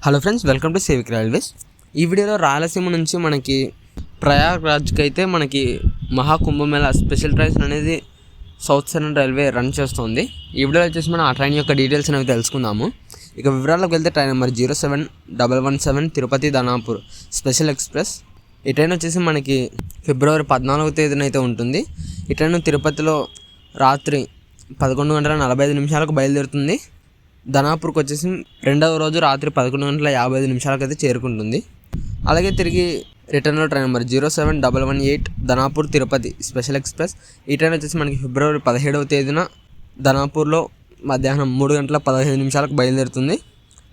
Hello friends, welcome to సేవిక్ railways. ఈ వీడియోలో రాయలసీమ నుంచి మనకి ప్రయాగ్రాజ్కి అయితే మనకి మహాకుంభమేళ స్పెషల్ ట్రైన్స్ అనేది సౌత్ సర్న్ రైల్వే రన్ చేస్తుంది. ఈ వీడియోలో వచ్చేసి మనం ఆ ట్రైన్ యొక్క డీటెయిల్స్ అనేవి తెలుసుకుందాము. ఇక వివరాల్లోకి వెళ్తే train number 07117 Tirupati Danapur special express. ఈ ట్రైన్ వచ్చేసి మనకి ఫిబ్రవరి 14వ తేదీన అయితే ఉంటుంది. ఈ ట్రైన్ తిరుపతిలో రాత్రి 11:45 బయలుదేరుతుంది. ధనాపూర్కి వచ్చేసి రెండవ రోజు రాత్రి 11:55 అయితే చేరుకుంటుంది. అలాగే తిరిగి రిటర్న్లో train number 07118 Danapur Tirupati special express. ఈ ట్రైన్ వచ్చేసి మనకి ఫిబ్రవరి 17వ తేదీన ధనాపూర్లో మధ్యాహ్నం 3:15 బయలుదేరుతుంది.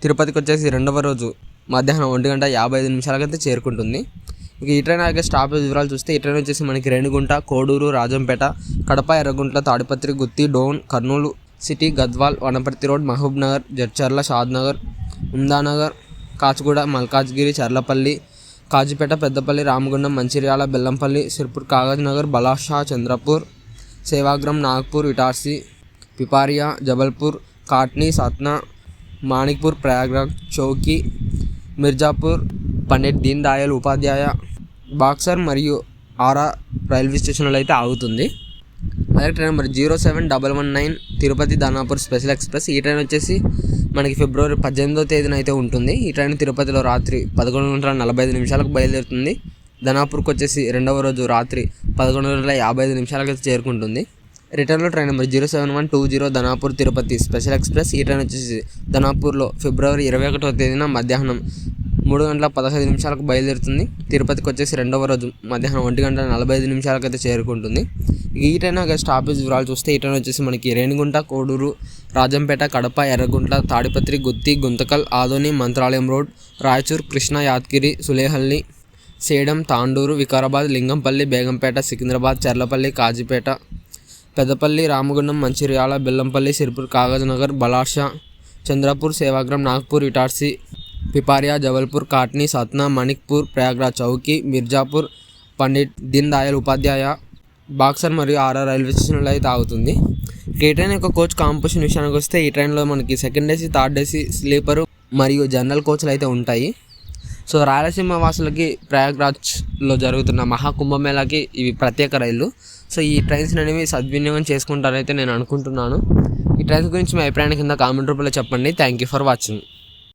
తిరుపతికి వచ్చేసి రెండవ రోజు మధ్యాహ్నం 1:55 అయితే చేరుకుంటుంది. ఇక ఈ ట్రైన్ అలాగే స్టాపేజ్ వివరాలు చూస్తే ఈ ట్రైన్ వచ్చేసి మనకి రేణిగుంట, కోడూరు, రాజంపేట, కడప, ఎర్రగుంట్ల, తాడిపత్రి, గుత్తి, Dhone, Kurnool city, Gadwal, Wanaparthy road, Mahabub Nagar, Jadcherla, Shadnagar, Umdanagar, Kachiguda, Malkajgiri, Cherlapalli, Kazipet, Peddapalli, Ramagundam, Mancherial, Bellampalli, Sirpur, Kagaz Nagar, బలాషా, Chandrapur, సేవాగ్రం, Nagpur, Itarsi, Piparia, Jabalpur, కాట్నీ, Satna, మాణిక్పూర్, Prayagraj, Chowki, Mirzapur, Pandit Deen Dayal Upadhyaya, boxer మరియు ఆరా రైల్వే స్టేషన్లో అయితే ఆగుతుంది. అలాగే train number 07119 Tirupati Danapur special express. ఈ ట్రైన్ వచ్చేసి మనకి ఫిబ్రవరి 18వ తేదీన అయితే ఉంటుంది. ఈ ట్రైన్ తిరుపతిలో రాత్రి 11:45 బయలుదేరుతుంది. ధనాపూర్కి వచ్చేసి రెండవ రోజు రాత్రి 11:55 అయితే చేరుకుంటుంది. రిటర్న్లో train number 07120 Danapur Tirupati special express. ఈ ట్రైన్ వచ్చేసి ధనాపూర్లో ఫిబ్రవరి 21వ తేదీన మధ్యాహ్నం 3:15 బయలుదేరుతుంది. తిరుపతికి వచ్చేసి రెండవ రోజు మధ్యాహ్నం 1:45 అయితే చేరుకుంటుంది. ఈ ట్రైన్ స్టాపేజ్ వివరాలు చూస్తే ఈ ట్రైన్ వచ్చేసి మనకి రేణిగుంట, కోడూరు, రాజంపేట, కడప, ఎర్రగుంట్ల, తాడిపత్రి, గుత్తి, గుంతకల్, ఆదోని, మంత్రాలయం రోడ్, రాయచూర్, కృష్ణ, యాద్గిరి, సులేహల్లి, సేడం, తాండూరు, వికారాబాద్, లింగంపల్లి, బేగంపేట, సికింద్రాబాద్, చర్లపల్లి, కాజీపేట, పెద్దపల్లి, రామగుండం, మంచిర్యాల, బెల్లంపల్లి, సిర్పూర్, కాగజ్ నగర్, బలాషా, చంద్రపూర్, సేవాగ్రం, నాగ్పూర్, ఇటార్సీ, పిపారియా, జబల్పూర్, కాట్నీ, సత్నా, మణిక్పూర్, ప్రయాగ్రాజ్, చౌకీ, మిర్జాపూర్, పండిట్ దీన్ దయాళ్ ఉపాధ్యాయ, బాక్సర్ మరియు ఆరా రైల్వే స్టేషన్లో అయితే ఆగుతుంది. ఈ ట్రైన్ యొక్క కోచ్ కాంపోజిషన్ విషయానికి వస్తే ఈ ట్రైన్లో మనకి second AC, third AC, sleeper మరియు జనరల్ కోచ్లు అయితే ఉంటాయి. సో రాయలసీమ వాసులకి ప్రయాగ్రాజ్లో జరుగుతున్న మహాకుంభమేళాకి ఇవి ప్రత్యేక రైళ్ళు. సో ఈ ట్రైన్స్ అనేవి సద్వినియోగం చేసుకుంటారైతే నేను అనుకుంటున్నాను. ఈ ట్రైన్స్ గురించి మీ అభిప్రాయాన్ని కింద కామెంట్ రూపంలో చెప్పండి. Thank you for watching.